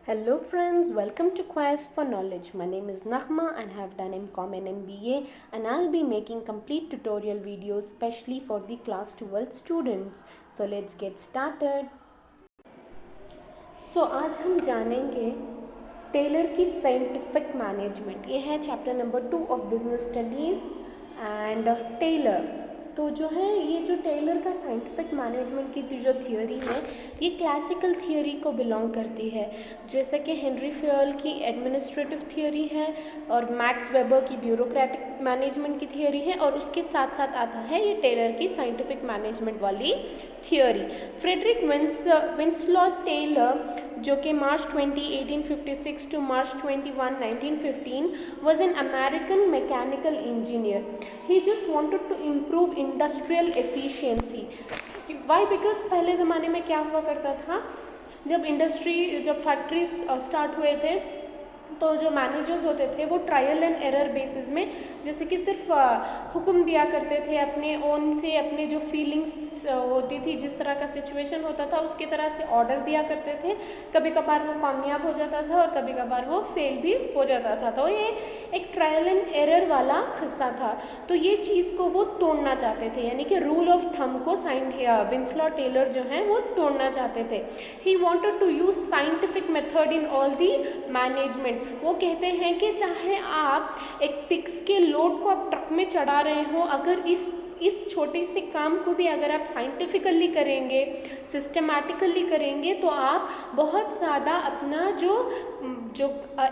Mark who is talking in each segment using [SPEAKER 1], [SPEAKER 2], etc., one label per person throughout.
[SPEAKER 1] Hello friends, welcome to Quest for Knowledge. My name is Naghma and I have done MCom and MBA and I'll be making complete tutorial videos especially for the class 12 students. So let's get started. So आज हम जानेंगे Taylor की scientific management. ये है chapter number 2 of business studies and Taylor. तो जो है ये जो टेलर का साइंटिफिक मैनेजमेंट की जो थियोरी है ये क्लासिकल थियोरी को बिलोंग करती है, जैसे कि हेनरी फ्योल की एडमिनिस्ट्रेटिव थियोरी है और मैक्स वेबर की ब्यूरोक्रेटिक मैनेजमेंट की थियोरी है, और उसके साथ साथ आता है ये टेलर की साइंटिफिक मैनेजमेंट वाली थियोरी। फ्रेडरिक विंसलॉ टेलर जो कि मार्च 20 1856 to March 21 1915 was an American mechanical engineer. He just wanted to improve industrial efficiency. Why? Because पहले ज़माने में क्या हुआ करता था, जब फैक्ट्रीज स्टार्ट हुए थे तो जो मैनेजर्स होते थे वो ट्रायल एंड एरर बेसिस में, जैसे कि सिर्फ हुक्म दिया करते थे अपने ओन से, अपने जो फीलिंग्स होती थी, जिस तरह का सिचुएशन होता था उसकी तरह से ऑर्डर दिया करते थे। कभी कभार वो कामयाब हो जाता था और कभी कभार वो फेल भी हो जाता था। तो ये एक ट्रायल एंड एरर वाला हिस्सा था। तो ये चीज़ को वो तोड़ना चाहते थे, यानी कि रूल ऑफ थंब को विंसलॉ टेलर जो हैं वो तोड़ना चाहते थे। He wanted to use scientific method in all the management. वो कहते हैं कि चाहे आप एक पिक्स के लोड को आप ट्रक में चढ़ा रहे हो, अगर इस छोटे से काम को भी अगर आप साइंटिफिकली करेंगे, सिस्टमैटिकली करेंगे, तो आप बहुत ज़्यादा अपना जो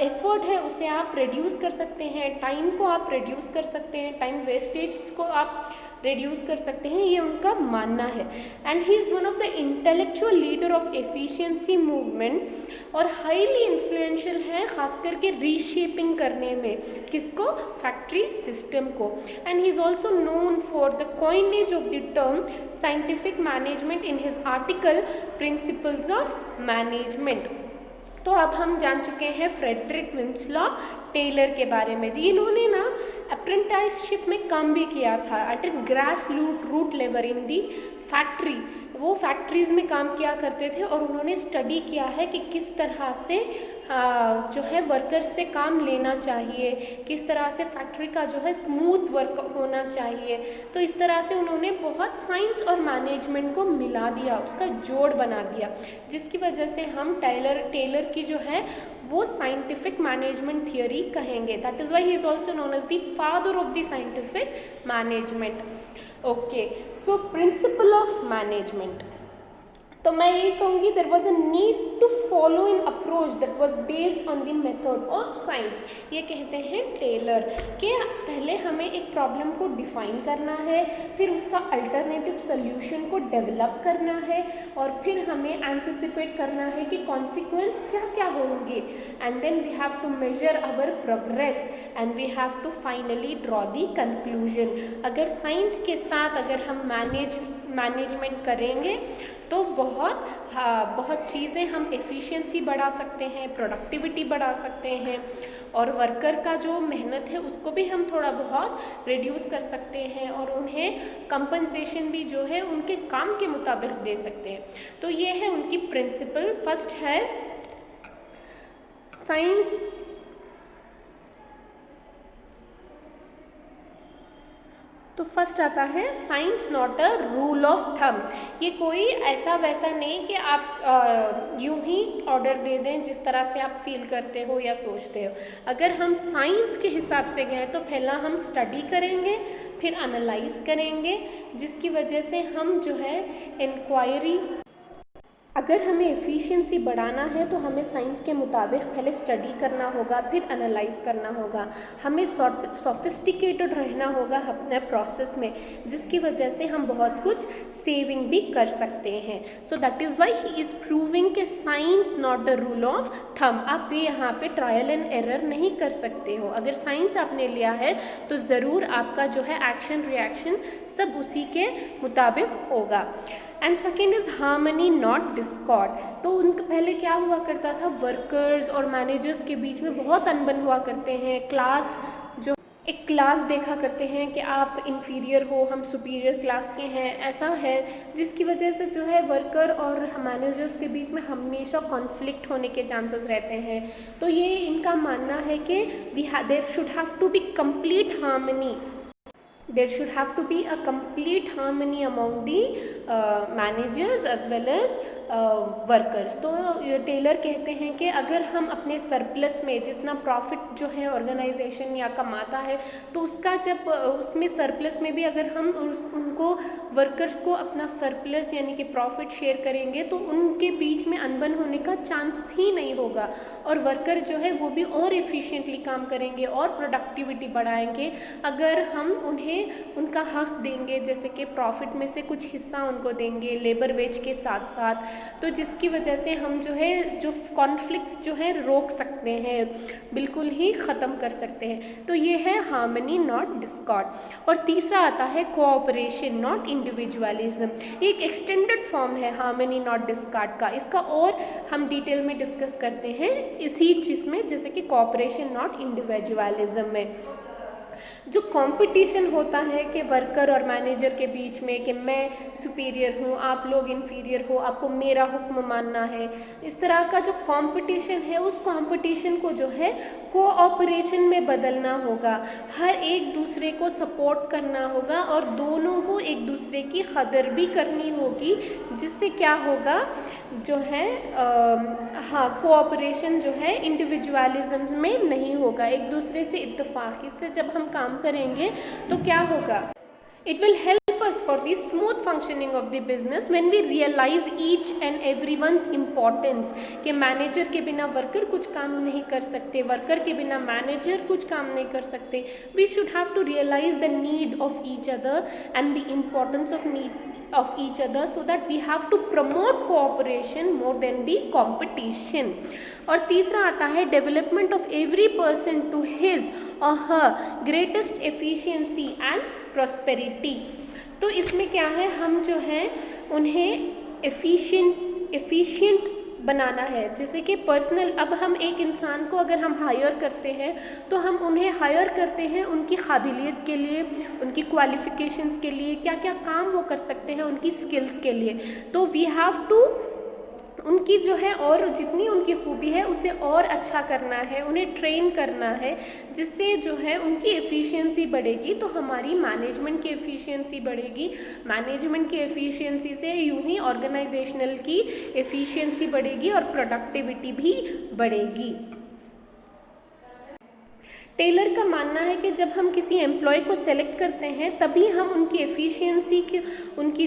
[SPEAKER 1] एफर्ट है उसे आप रिड्यूस कर सकते हैं, टाइम को आप रिड्यूस कर सकते हैं, टाइम वेस्टेज को आप रिड्यूस कर सकते हैं, ये उनका मानना है। And he is one of the intellectual leader of efficiency movement, और हाईली इन्फ्लुएंशियल है खास करके रीशेपिंग करने में, किसको? फैक्ट्री सिस्टम को। And he is also known for the coinage of the term scientific management in his article principles of management. तो अब हम जान चुके हैं फ्रेडरिक विंसलॉ टेलर के बारे में। इन्होंने ना अप्रेंटिसशिप में काम भी किया था at a grass root level in the factory. वो फैक्ट्रीज़ में काम किया करते थे और उन्होंने स्टडी किया है कि किस तरह से जो है वर्कर्स से काम लेना चाहिए, किस तरह से फैक्ट्री का जो है स्मूथ वर्क होना चाहिए। तो इस तरह से उन्होंने बहुत साइंस और मैनेजमेंट को मिला दिया, उसका जोड़ बना दिया, जिसकी वजह से हम टेलर की जो है वो साइंटिफिक मैनेजमेंट थियोरी कहेंगे। That is why he is also known as the father of the scientific management. Okay, so principle of management, तो मैं ये कहूँगी there was a need to follow an approach that was based on the method of science. ये कहते हैं Taylor कि पहले हमें एक प्रॉब्लम को डिफाइन करना है, फिर उसका अल्टरनेटिव सोल्यूशन को डेवलप करना है, और फिर हमें एंटिसिपेट करना है कि कॉन्सिक्वेंस क्या क्या होंगे, and then we have to measure our progress and we have to finally draw the conclusion. अगर साइंस के साथ अगर हम मैनेजमेंट करेंगे तो बहुत चीज़ें हम एफिशिएंसी बढ़ा सकते हैं, प्रोडक्टिविटी बढ़ा सकते हैं, और वर्कर का जो मेहनत है उसको भी हम थोड़ा बहुत रिड्यूस कर सकते हैं, और उन्हें कंपनसेशन भी जो है उनके काम के मुताबिक दे सकते हैं। तो ये है उनकी प्रिंसिपल। फर्स्ट है साइंस तो फर्स्ट आता है science not a rule of thumb. ये कोई ऐसा वैसा नहीं कि आप यूं ही ऑर्डर दे दें जिस तरह से आप फील करते हो या सोचते हो। अगर हम साइंस के हिसाब से गए तो पहला हम स्टडी करेंगे, फिर एनालाइज करेंगे, जिसकी वजह से हम जो है इंक्वायरी, अगर हमें एफिशिएंसी बढ़ाना है तो हमें साइंस के मुताबिक पहले स्टडी करना होगा, फिर एनालाइज करना होगा, हमें सोफिस्टिकेटेड रहना होगा अपने प्रोसेस में, जिसकी वजह से हम बहुत कुछ सेविंग भी कर सकते हैं। So that is why he is proving के science not the rule of thumb. आप भी यहाँ पे ट्रायल एंड एरर नहीं कर सकते हो। अगर साइंस आपने लिया है तो ज़रूर आपका जो है एक्शन रिएक्शन सब उसी के मुताबिक होगा। And second is harmony not Discord. तो उनका पहले क्या हुआ करता था, वर्कर्स और मैनेजर्स के बीच में बहुत अनबन हुआ करते हैं, क्लास जो एक क्लास देखा करते हैं कि आप इन्फीरियर हो, हम सुपीरियर क्लास के हैं, ऐसा है, जिसकी वजह से जो है वर्कर और मैनेजर्स के बीच में हमेशा कॉन्फ्लिक्ट होने के चांसेस रहते हैं। तो ये इनका मानना है कि there should have to be complete harmony, there should have to be a complete harmony among the managers as well as workers. तो टेलर कहते हैं कि अगर हम अपने सरप्लस में जितना प्रॉफिट जो है ऑर्गेनाइजेशन या कमाता है, तो उसका जब उसमें सरप्लस में भी अगर हम उनको वर्कर्स को अपना सरप्लस यानी कि प्रॉफिट शेयर करेंगे, तो उनके बीच में अनबन होने का चांस ही नहीं होगा, और वर्कर जो है वो भी और एफिशिएंटली काम करेंगे और प्रोडक्टिविटी बढ़ाएंगे अगर हम उन्हें उनका हक देंगे, जैसे कि प्रॉफिट में से कुछ हिस्सा उनको देंगे लेबर वेज के साथ साथ। तो जिसकी वजह से हम जो है जो कॉन्फ्लिक्ट्स जो है रोक सकते हैं, बिल्कुल ही ख़त्म कर सकते हैं। तो ये है हार्मनी नॉट डिस्कॉर्ड। और तीसरा आता है कोऑपरेशन नॉट इंडिविजुअलिज्म। एक एक्सटेंडेड फॉर्म है हार्मनी नॉट डिस्कॉर्ड का, इसका और हम डिटेल में डिस्कस करते हैं इसी चीज़ में, जैसे कि कोऑपरेशन नॉट इंडिविजुअलिज्म में। जो कंपटीशन होता है कि वर्कर और मैनेजर के बीच में कि मैं सुपीरियर हूँ, आप लोग इन्फीरियर हो, आपको मेरा हुक्म मानना है, इस तरह का जो कंपटीशन है, उस कंपटीशन को जो है कोऑपरेशन में बदलना होगा। हर एक दूसरे को सपोर्ट करना होगा और दोनों को एक दूसरे की कदर भी करनी होगी, जिससे क्या होगा जो है कोऑपरेशन जो है इंडिविजुअलिज्म में नहीं होगा। एक दूसरे से इत्तेफाकी से जब हम काम करेंगे तो क्या होगा, it will help us for the smooth functioning of the business when we realize each and everyone's importance कि मैनेजर के बिना वर्कर कुछ काम नहीं कर सकते, वर्कर के बिना मैनेजर कुछ काम नहीं कर सकते। we should have to realize the need of each other and the importance of need of each other so that we have to promote cooperation more than the competition। और तीसरा आता है development of every person to his or her greatest efficiency and prosperity. तो इसमें क्या है, हम जो है उन्हें एफिशिएंट बनाना है, जैसे कि पर्सनल। अब हम एक इंसान को अगर हम हायर करते हैं तो हम उन्हें हायर करते हैं उनकी काबिलियत के लिए, उनकी क्वालिफिकेशंस के लिए, क्या क्या काम वो कर सकते हैं उनकी स्किल्स के लिए। तो वी हैव टू उनकी जो है और जितनी उनकी खूबी है उसे और अच्छा करना है, उन्हें ट्रेन करना है, जिससे जो है उनकी एफिशिएंसी बढ़ेगी, तो हमारी मैनेजमेंट की एफिशिएंसी बढ़ेगी। मैनेजमेंट की एफिशिएंसी से यूं ही ऑर्गेनाइजेशनल की एफिशिएंसी बढ़ेगी और प्रोडक्टिविटी भी बढ़ेगी। टेलर का मानना है कि जब हम किसी एम्प्लॉय को सेलेक्ट करते हैं तभी हम उनकी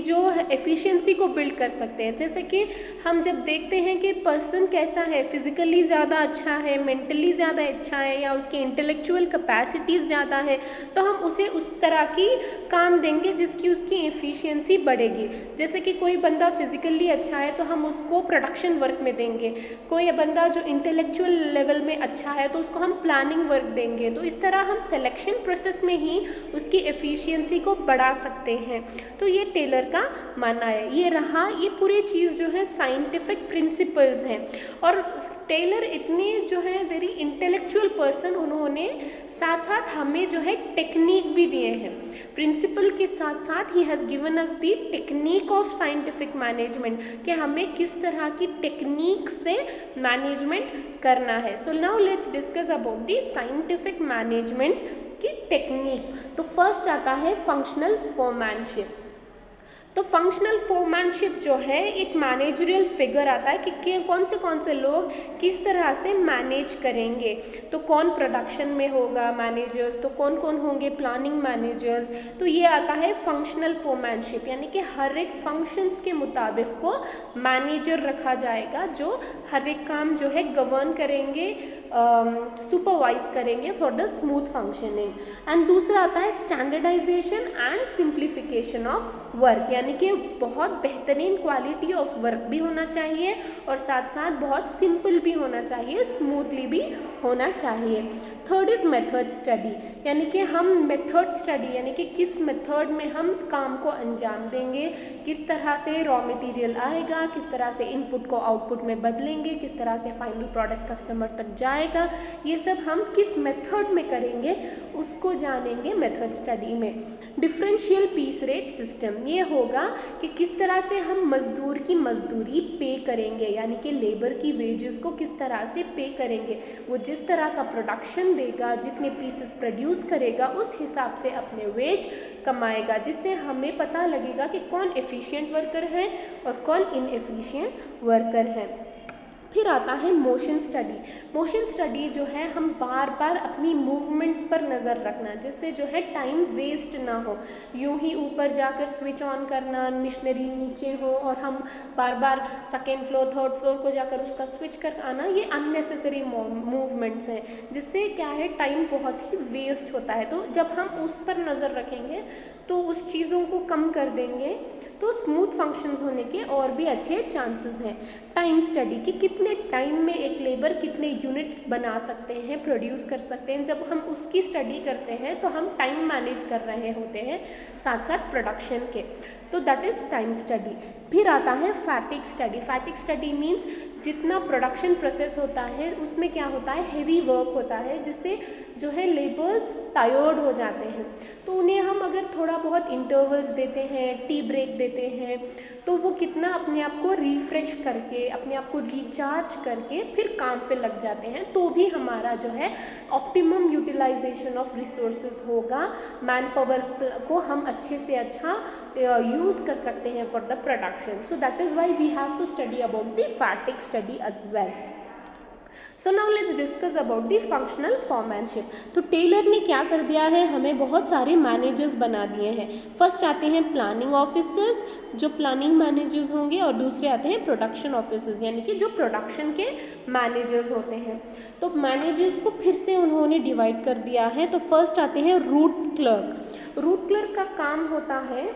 [SPEAKER 1] जो एफिशिएंसी को बिल्ड कर सकते हैं। जैसे कि हम जब देखते हैं कि पर्सन कैसा है, फिजिकली ज़्यादा अच्छा है, मेंटली ज़्यादा अच्छा है, या उसकी इंटेलेक्चुअल कैपेसिटीज़ ज़्यादा है, तो हम उसे उस तरह की काम देंगे जिसकी उसकी एफिशिएंसी बढ़ेगी। जैसे कि कोई बंदा फिजिकली अच्छा है तो हम उसको प्रोडक्शन वर्क में देंगे, कोई बंदा जो इंटेलेक्चुअल लेवल में अच्छा है तो उसको हम प्लानिंग वर्क देंगे। तो इस तरह हम सिलेक्शन प्रोसेस में ही उसकी एफिशिएंसी को बढ़ा सकते हैं। तो ये टेलर का मानना है। ये पूरी चीज़ जो है साइंटिफिक प्रिंसिपल्स हैं। और टेलर इतने जो है वेरी इंटेलेक्चुअल पर्सन, उन्होंने साथ साथ हमें जो है टेक्निक भी दिए हैं। प्रिंसिपल के साथ साथ he has given us the technique of scientific management, कि हमें किस तरह की टेक्निक से मैनेजमेंट करना है। सो now let's discuss about the scientific management की टेक्निक। तो फर्स्ट आता है फंक्शनल फोरमैनशिप। तो फंक्शनल फोरमैनशिप जो है एक मैनेजरियल फिगर आता है कि कौन से लोग किस तरह से मैनेज करेंगे। तो कौन प्रोडक्शन में होगा मैनेजर्स, तो कौन कौन होंगे प्लानिंग मैनेजर्स। तो ये आता है फंक्शनल फोरमैनशिप, यानी कि हर एक फंक्शंस के मुताबिक को मैनेजर रखा जाएगा जो हर एक काम जो है गवर्न करेंगे, सुपरवाइज करेंगे for the smooth functioning. And दूसरा आता है standardisation and simplification of work, यानी कि बहुत बेहतरीन क्वालिटी ऑफ वर्क भी होना चाहिए और साथ साथ बहुत सिंपल भी होना चाहिए, स्मूथली भी होना चाहिए। थर्ड इज़ मेथड स्टडी, यानी कि हम मेथड स्टडी यानी कि किस मेथड में हम काम को अंजाम देंगे, किस तरह से रॉ मटेरियल आएगा, किस तरह से इनपुट को आउटपुट में बदलेंगे, किस तरह से फाइनल प्रोडक्ट कस्टमर तक जाएगा, ये सब हम किस मेथड में करेंगे उसको जानेंगे मेथड स्टडी में। डिफरेंशियल पीस रेट सिस्टम, ये होगा कि किस तरह से हम मज़दूर की मजदूरी पे करेंगे, यानी कि लेबर की वेजेस को किस तरह से पे करेंगे। वो जिस तरह का प्रोडक्शन देगा, जितने पीसेस प्रोड्यूस करेगा, उस हिसाब से अपने वेज कमाएगा, जिससे हमें पता लगेगा कि कौन एफिशिएंट वर्कर है और कौन इनएफिशिएंट वर्कर है। फिर आता है मोशन स्टडी। मोशन स्टडी जो है हम बार बार अपनी मूवमेंट्स पर नज़र रखना, जिससे जो है टाइम वेस्ट ना हो। यूं ही ऊपर जाकर स्विच ऑन करना, मशीनरी नीचे हो और हम बार बार सेकेंड फ्लोर थर्ड फ्लोर को जाकर उसका स्विच कर आना, ये अननेसेसरी मूवमेंट्स हैं, जिससे क्या है टाइम बहुत ही वेस्ट होता है। तो जब हम उस पर नज़र रखेंगे तो उस चीज़ों को कम कर देंगे तो स्मूथ फंक्शंस होने के और भी अच्छे चांसेस हैं। टाइम स्टडी कि कितने टाइम में एक लेबर कितने यूनिट्स बना सकते हैं, प्रोड्यूस कर सकते हैं। जब हम उसकी स्टडी करते हैं तो हम टाइम मैनेज कर रहे होते हैं साथ साथ प्रोडक्शन के, तो दैट इज़ टाइम स्टडी। फिर आता है fatigue study. Fatigue study means जितना प्रोडक्शन प्रोसेस होता है उसमें क्या होता है, हेवी वर्क होता है, जिससे जो है लेबर्स टायर्ड हो जाते हैं। तो उन्हें हम अगर थोड़ा बहुत इंटरवल्स देते हैं, टी ब्रेक देते हैं, तो वो कितना अपने आप को रिफ्रेश करके, अपने आप को रिचार्ज करके फिर काम पे लग जाते हैं, तो भी हमारा जो है ऑप्टिमम यूटिलाइजेशन ऑफ रिसोर्सेज होगा। मैन पावर को हम अच्छे से अच्छा यूज़ कर सकते हैं for the production. So that is why we have to study about the fatigue study as well. So now let's discuss about the functional foremanship. तो टेलर ने क्या कर दिया है, हमें बहुत सारे मैनेजर्स बना दिए हैं। फर्स्ट आते हैं प्लानिंग ऑफिसर्स, जो प्लानिंग मैनेजर्स होंगे, और दूसरे आते हैं प्रोडक्शन ऑफिसर्स, यानी कि जो प्रोडक्शन के मैनेजर्स होते हैं। तो मैनेजर्स को फिर से उन्होंने डिवाइड कर दिया है। तो फर्स्ट आते हैं रूट क्लर्क। रूट क्लर्क का काम होता है,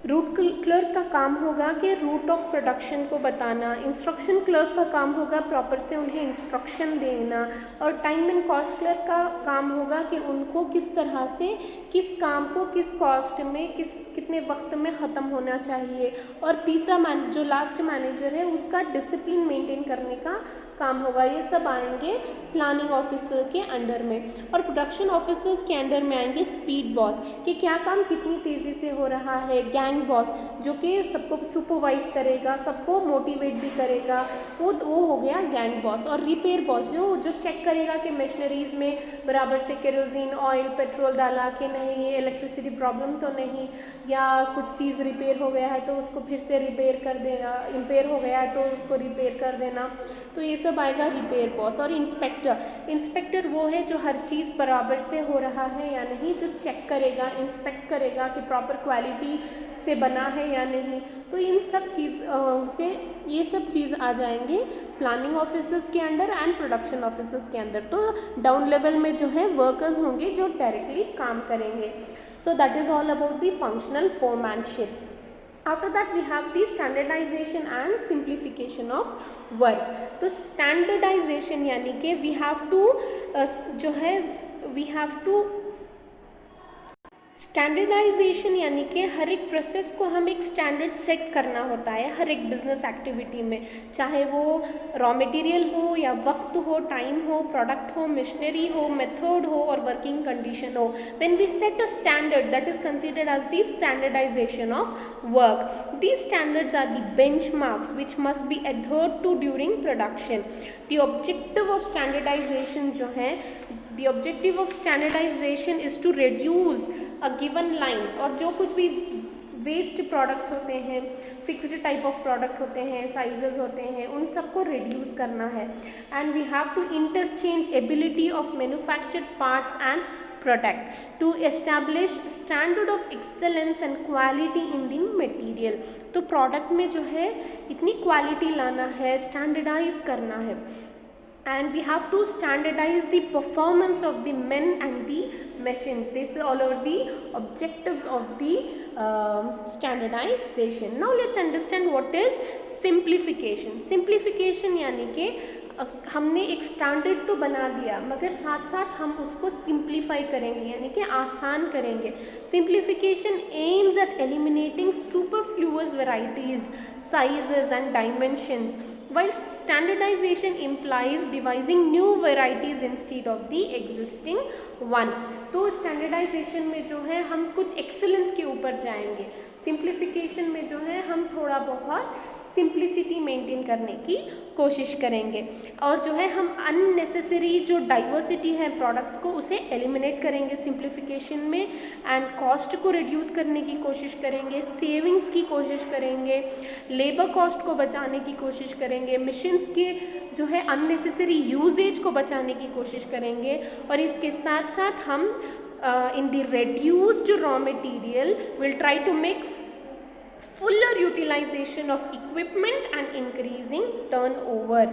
[SPEAKER 1] रूट क्लर्क का काम होगा कि रूट ऑफ प्रोडक्शन को बताना। इंस्ट्रक्शन क्लर्क का काम होगा प्रॉपर से उन्हें इंस्ट्रक्शन देना। और टाइम एंड कॉस्ट क्लर्क का काम होगा कि उनको किस तरह से किस काम को किस कॉस्ट में कितने वक्त में ख़त्म होना चाहिए। और तीसरा जो लास्ट मैनेजर है उसका डिसिप्लिन मेंटेन करने का काम होगा। ये सब आएंगे प्लानिंग ऑफिसर के अंडर में। और प्रोडक्शन ऑफिसर्स के अंडर में आएंगे स्पीड बॉस, कि क्या काम कितनी तेज़ी से हो रहा है। गैंग बॉस जो कि सबको सुपरवाइज करेगा, सबको मोटिवेट भी करेगा, वो हो गया गैंग बॉस। और रिपेयर बॉस जो चेक करेगा कि मशीनरीज में बराबर से केरोसिन ऑयल पेट्रोल डाला कि नहीं, इलेक्ट्रिसिटी प्रॉब्लम तो नहीं, या कुछ चीज़ रिपेयर हो गया है तो उसको फिर से रिपेयर कर देना, इम्पेयर हो गया है तो उसको रिपेयर कर देना। तो ये सब आएगा रिपेयर बॉस। और इंस्पेक्टर वो है जो हर चीज़ बराबर से हो रहा है या नहीं, जो चेक करेगा, इंस्पेक्ट करेगा कि प्रॉपर क्वालिटी से बना है या नहीं। तो इन सब चीज़ से ये सब चीज़ आ जाएंगे प्लानिंग ऑफिसर्स के अंडर एंड प्रोडक्शन ऑफिसर्स के अंदर। तो डाउन लेवल में जो है वर्कर्स होंगे जो डायरेक्टली काम करेंगे। सो that is all about the functional foremanship. After that we have the standardization and simplification of work। तो standardization यानी कि we have to जो है we have to स्टैंडर्डाइजेशन यानी कि हर एक प्रोसेस को हम एक स्टैंडर्ड सेट करना होता है हर एक बिजनेस एक्टिविटी में, चाहे वो रॉ मटेरियल हो या वक्त हो, टाइम हो, प्रोडक्ट हो, मशीनरी हो, मेथड हो और वर्किंग कंडीशन हो। When we set a standard that is considered as the standardisation of work. These standards are the benchmarks which must be adhered to during production। The objective of standardisation जो है, the objective of standardization is to reduce a given line। और जो कुछ भी waste products होते हैं, fixed type of product होते हैं, साइजेस होते हैं, उन सबको रिड्यूस करना है। And we have to interchangeability of manufactured parts and product to establish standard of excellence and quality in the material. तो प्रोडक्ट में जो है इतनी क्वालिटी लाना है, स्टैंडर्डाइज करना है। and we have to standardize the performance of the men and the machines. This is all over the objectives of the standardization. Now let's understand what is simplification. Simplification यानी कि हमने एक standard तो बना दिया मगर साथ साथ हम उसको सिंप्लीफाई करेंगे यानी कि आसान करेंगे. Simplification aims at eliminating superfluous varieties, sizes and dimensions, while standardization implies devising new varieties instead of the existing one. तो standardization में जो है हम कुछ excellence के ऊपर जाएंगे, simplification में जो है हम थोड़ा बहुत सिंप्लिसिटी मेंटेन करने की कोशिश करेंगे और जो है हम अननेसेसरी जो डाइवर्सिटी है प्रोडक्ट्स को उसे एलिमिनेट करेंगे सिंप्लिफिकेशन में, एंड कॉस्ट को रिड्यूस करने की कोशिश करेंगे, सेविंग्स की कोशिश करेंगे, लेबर कॉस्ट को बचाने की कोशिश करेंगे, मशीन्स के जो है अननेसेसरी यूजेज को बचाने की कोशिश करेंगे और इसके साथ साथ हम in the reduced raw material will try to make fuller utilization of equipment and increasing turnover.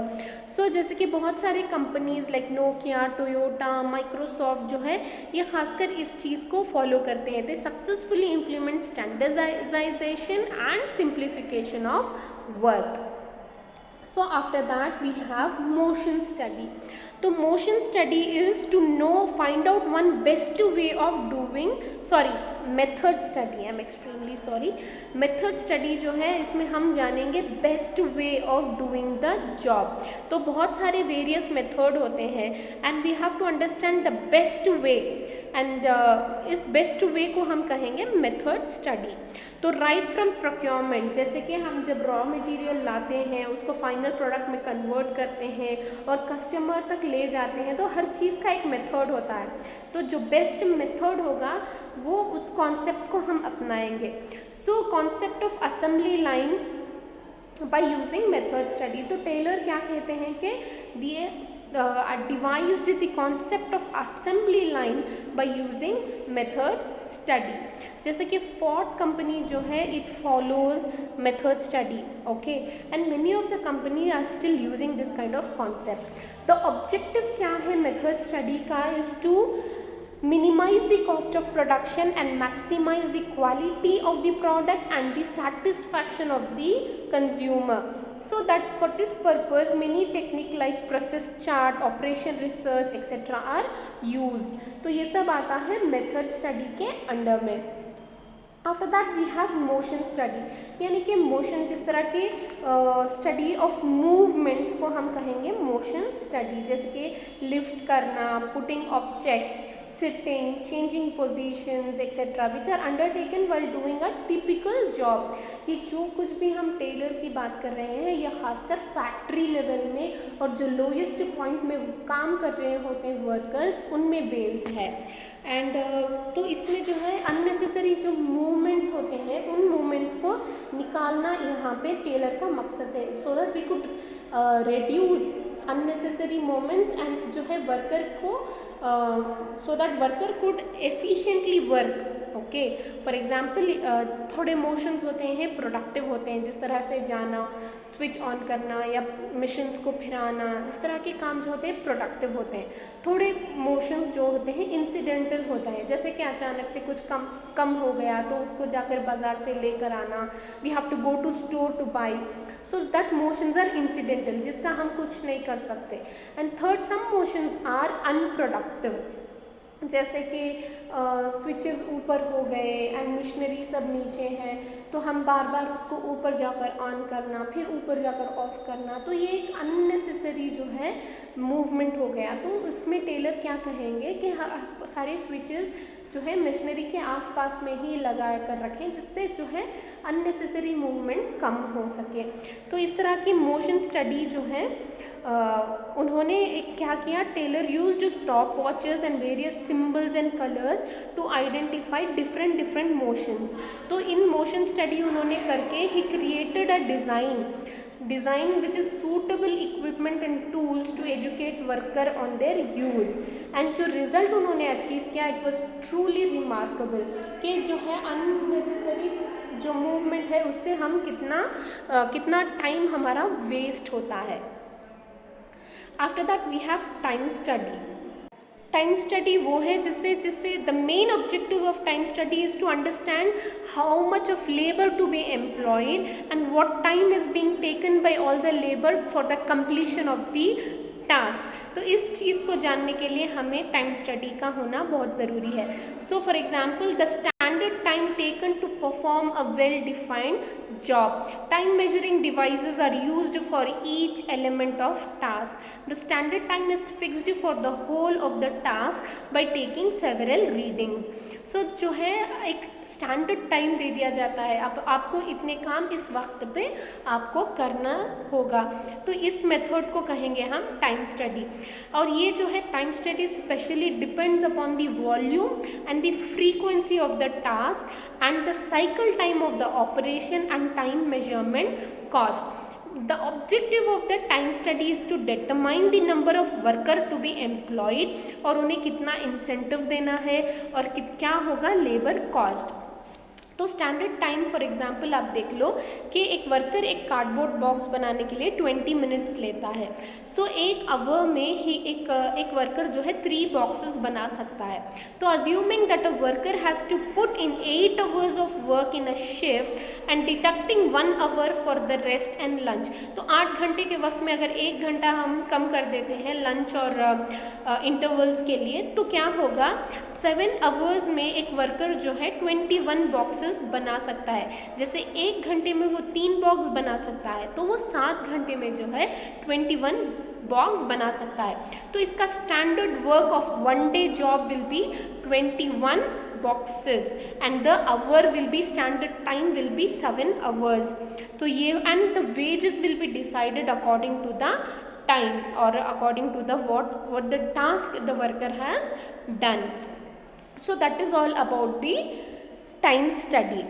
[SPEAKER 1] So जैसे कि बहुत सारे companies like Nokia, Toyota, Microsoft जो है ये खासकर इस चीज़ को फॉलो करते हैं. They successfully implement standardisation and simplification of work. So after that we have motion study. तो motion study is to know, find out one best way of doing, method study, I'm extremely sorry. Method study जो है इसमें हम जानेंगे best way of doing the job. तो बहुत सारे various method होते हैं and we have to understand the best way, and इस best way को हम कहेंगे method study. तो राइट फ्रॉम प्रोक्योरमेंट, जैसे कि हम जब रॉ मटेरियल लाते हैं उसको फाइनल प्रोडक्ट में कन्वर्ट करते हैं और कस्टमर तक ले जाते हैं, तो हर चीज़ का एक मेथड होता है. तो जो बेस्ट मेथड होगा वो उस कॉन्सेप्ट को हम अपनाएंगे. So concept of assembly line by using method study. तो टेलर क्या कहते हैं कि दिए devised the concept of assembly line by using method study. जैसे कि फोर्ड कंपनी जो है it follows method study, okay, and many of the company are still using this kind of concept. The objective क्या है method study का is to minimize the cost of production and maximize the quality of the product and the satisfaction of the consumer. So that for this purpose many technique like process chart, operation research etc. are used. तो ये सब आता है method study के under में. After that we have motion study, यानी कि motion जिस तरह के स्टडी ऑफ मूवमेंट्स को हम कहेंगे मोशन स्टडी. जैसे कि लिफ्ट करना, putting objects, sitting, changing positions etcetera which are undertaken while doing a typical job. कि जो कुछ भी हम टेलर की बात कर रहे हैं यह खासकर फैक्ट्री लेवल में और जो लोएस्ट पॉइंट में काम कर रहे होते हैं वर्कर्स उनमें बेस्ड है. एंड तो इसमें जो है अननेसेसरी जो मूवमेंट्स होते हैं उन मूवमेंट्स को निकालना यहाँ पे टेलर का मकसद है, so that we could reduce unnecessary movements and जो है वर्कर को so that worker could efficiently work. Okay, for example थोड़े मोशंस होते हैं प्रोडक्टिव होते हैं, जिस तरह से जाना, स्विच ऑन करना या मशीन्स को फिराना, इस तरह के काम जो होते हैं प्रोडक्टिव होते हैं. थोड़े मोशंस जो होते हैं इंसिडेंटल होता है, जैसे कि अचानक से कुछ कम हो गया तो उसको जाकर बाजार से लेकर आना, we have to go to store to buy, so that motions are incidental जिसका हम कुछ नहीं कर सकते. And third, some motions are unproductive, जैसे कि स्विचेस ऊपर हो गए एंड मशीनरी सब नीचे हैं तो हम बार बार उसको ऊपर जाकर ऑन करना फिर ऊपर जाकर ऑफ करना, तो ये एक अननेसेसरी जो है मूवमेंट हो गया. तो इसमें टेलर क्या कहेंगे कि सारे स्विचेस जो है मशीनरी के आसपास में ही लगा कर रखें जिससे जो है अननेसेसरी मूवमेंट कम हो सके. तो इस तरह की मोशन स्टडी जो है उन्होंने एक क्या किया, Taylor used stop watches and various symbols and colours to identify different motions. तो इन मोशन स्टडी उन्होंने करके ही created a design which is suitable equipment and tools to educate worker on their use. and जो result उन्होंने achieve किया it was truly remarkable कि जो है unnecessary जो मूवमेंट है उससे हम कितना टाइम हमारा वेस्ट होता है. After that we have time study. Time study वो है जिससे the main objective of time study is to understand how much of labour to be employed and what time is being taken by all the labour for the completion of the task. तो इस चीज़ को जानने के लिए हमें time study का होना बहुत ज़रूरी है। So for example the standard time taken to perform a well defined job, time measuring devices are used for each element of task. The standard time is fixed for the whole of the task by taking several readings. So जो है एक standard time दे दिया जाता है, आपको इतने काम इस वक्त पे आपको करना होगा, तो इस मेथड को कहेंगे हम टाइम स्टडी। और ये जो है time study specially depends upon the volume and the frequency of the task and the cycle time of the operation and time measurement cost. The objective of the time study is to determine the number of worker to be employed और उन्हें कितना incentive देना है और क्या होगा labour cost. तो standard time for example आप देख लो कि एक वर्कर एक कार्डबोर्ड बॉक्स बनाने के लिए 20 मिनट्स लेता है। सो एक आवर में ही एक वर्कर जो है 3 बॉक्सेस बना सकता है। तो assuming that a worker has to put in 8 hours of work in a shift and deducting 1 hour for the rest and lunch, तो 8 घंटे के वक्त में अगर 1 घंटा हम कम कर देते हैं लंच और इंटरवल्स के लिए, तो क्या होगा 7 आवर्स में एक वर्कर जो है 21 बॉक्सेस बना सकता है। जैसे 1 घंटे में वो 3 बॉक्स बना सकता है, तो वो 7 घंटे में जो है 21 बॉक्स बना सकता है। तो इसका standard work of 1 day job will be 21 boxes and the hour will be standard time will be 7 hours. तो ये and the wages will be decided according to the time or according to the what the task the worker has done. So that is all about the time study.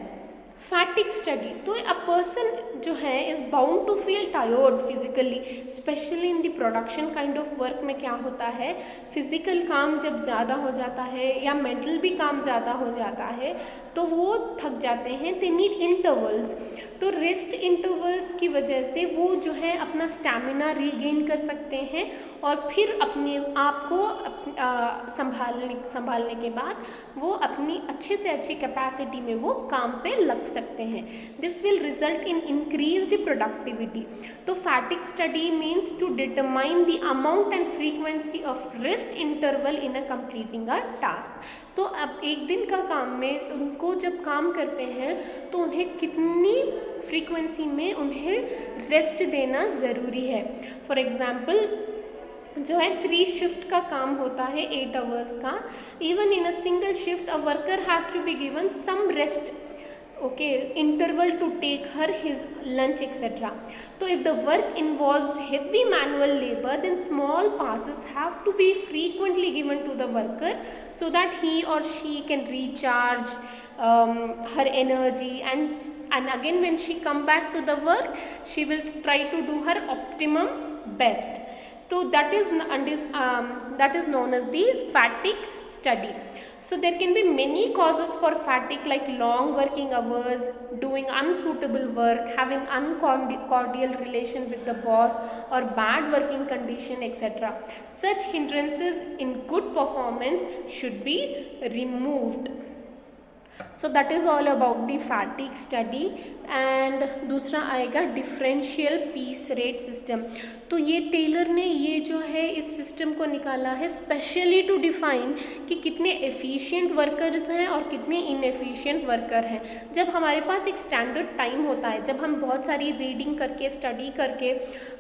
[SPEAKER 1] Fatigue study, तो a person जो है is bound to feel tired physically, especially in the production kind of work में क्या होता है physical काम जब ज़्यादा हो जाता है या मेंटल भी काम ज़्यादा हो जाता है तो वो थक जाते हैं, दे नीड इंटरवल्स। तो रेस्ट इंटरवल्स की वजह से वो जो है अपना स्टैमिना रीगेन कर सकते हैं और फिर अपने आप को संभालने के बाद वो अपनी अच्छे से अच्छी कैपेसिटी में वो काम पे लग सकते हैं। This will result in increased productivity. तो fatigue study means to determine the amount and frequency of rest interval in a completing a task. तो अब एक दिन का काम में उनको जब काम करते हैं तो उन्हें कितनी फ्रीक्वेंसी में उन्हें रेस्ट देना ज़रूरी है। फॉर एग्ज़ाम्पल जो है 3 शिफ्ट का काम होता है 8 आवर्स का, even in a single shift a worker has to be given some rest interval to take his lunch etc. So if the work involves heavy manual labor, then small pauses have to be frequently given to the worker so that he or she can recharge her energy and again when she come back to the work she will try to do her optimum best. So that is known as the fatigue study. So there can be many causes for fatigue like long working hours, doing unsuitable work, having uncordial relation with the boss or bad working condition etc. Such hindrances in good performance should be removed. So that is all about the fatigue study. And दूसरा आएगा differential piece rate system. तो ये Taylor ने ये जो है इस system को निकाला है स्पेशली टू डिफाइन कि कितने एफिशिएंट वर्कर्स हैं और कितने इनएफिशिएंट वर्कर हैं। जब हमारे पास एक स्टैंडर्ड टाइम होता है, जब हम बहुत सारी रीडिंग करके स्टडी करके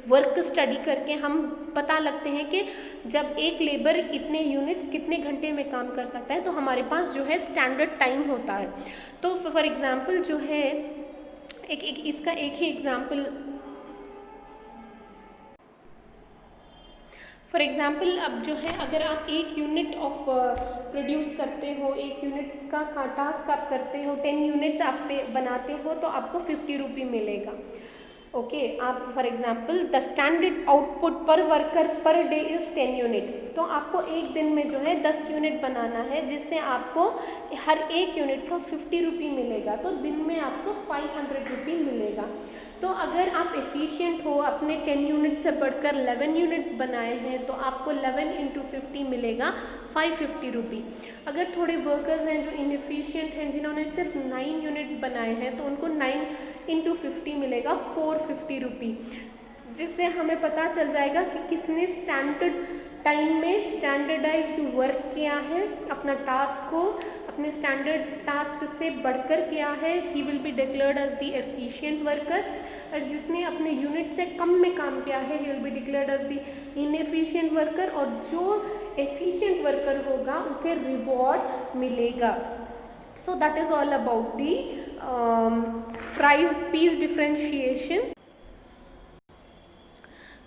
[SPEAKER 1] वर्क स्टडी करके हम पता लगते हैं कि जब एक लेबर इतने यूनिट्स कितने घंटे में काम कर सकता है, तो हमारे पास जो है स्टैंडर्ड टाइम होता है। तो फॉर एग्ज़ाम्पल जो है इसका एक ही एग्जाम्पल, फॉर एग्ज़ाम्पल अब जो है अगर आप 1 यूनिट ऑफ प्रोड्यूस करते हो, 1 यूनिट का टास्क आप करते हो, 10 यूनिट्स आप पे बनाते हो तो आपको 50 रुपये मिलेगा। आप for example the standard output per worker per day is 10 unit. तो आपको एक दिन में जो है 10 यूनिट बनाना है जिससे आपको हर 1 यूनिट का 50 रुपये मिलेगा, तो दिन में आपको 500 रुपये मिलेगा। तो अगर आप एफिशिएंट हो, अपने 10 यूनिट से बढ़कर 11 यूनिट्स बनाए हैं, तो आपको 11 इंटू 50 मिलेगा 550 रुपी। अगर थोड़े वर्कर्स हैं जो इनएफिशिएंट हैं, जिन्होंने सिर्फ 9 यूनिट्स बनाए हैं, तो उनको 9 इंटू 50 मिलेगा 450 रुपी, जिससे हमें पता चल जाएगा कि किसने स्टैंडर्ड टाइम में स्टैंडर्डाइज्ड वर्क किया है, अपना टास्क को अपने स्टैंडर्ड टास्क से बढ़कर किया है, he will be declared as the efficient worker. और जिसने अपने यूनिट से कम में काम किया है, he will be declared as the inefficient worker. और जो एफिशिएंट वर्कर होगा उसे रिवॉर्ड मिलेगा। So that is all about the price piece differentiation.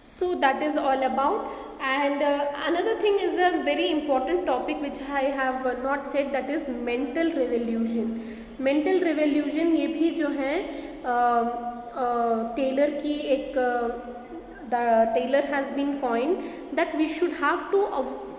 [SPEAKER 1] So that is all about. And another thing is a very important topic which I have not said, that is mental revolution. Mental revolution ये भी जो है Taylor की एक the Taylor has been coined that we should have to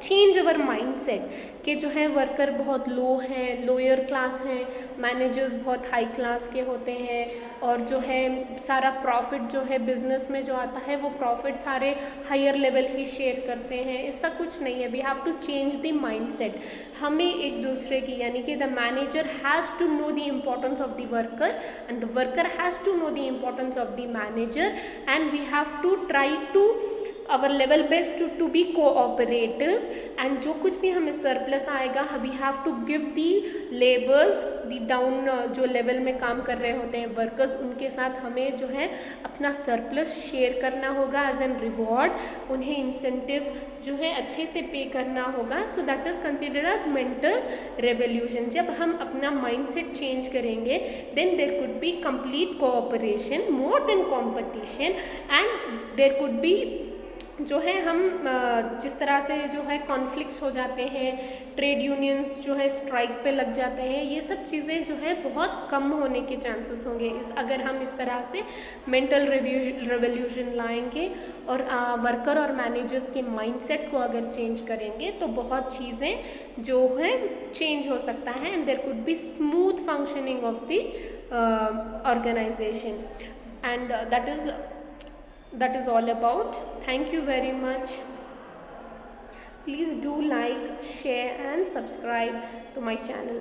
[SPEAKER 1] change our mindset कि जो है worker बहुत लो हैं, लोअर क्लास हैं, मैनेजर्स बहुत हाई क्लास के होते हैं, और जो है सारा प्रॉफिट जो है बिजनेस में जो आता है वो प्रॉफिट सारे हायर लेवल ही शेयर करते हैं। ऐसा कुछ नहीं है। We have to change the mindset. हमें एक दूसरे की, यानी कि the manager has to know the importance of the worker and the worker has to know the importance of the manager, and we have to try to our level best to be cooperative. and जो कुछ भी हमें surplus आएगा, we have to give the laborers, the down जो level में काम कर रहे होते हैं वर्कर्स, उनके साथ हमें जो है अपना सरप्लस शेयर करना होगा एज एन रिवॉर्ड। उन्हें इंसेंटिव जो है अच्छे से पे करना होगा। So that is considered as mental revolution. जब हम अपना माइंडसेट चेंज करेंगे, then there could be complete cooperation more than competition, and there could be जो है हम जिस तरह से जो है कॉन्फ्लिक्ट्स हो जाते हैं, ट्रेड यूनियंस जो है स्ट्राइक पे लग जाते हैं, ये सब चीज़ें जो है बहुत कम होने के चांसेस होंगे अगर हम इस तरह से मेंटल रेवोल्यूशन लाएंगे और वर्कर और मैनेजर्स के माइंडसेट को अगर चेंज करेंगे, तो बहुत चीज़ें जो है चेंज हो सकता है, and there could be smooth functioning of the organization. And that is all about. Thank you very much. Please do like, share and subscribe to my channel.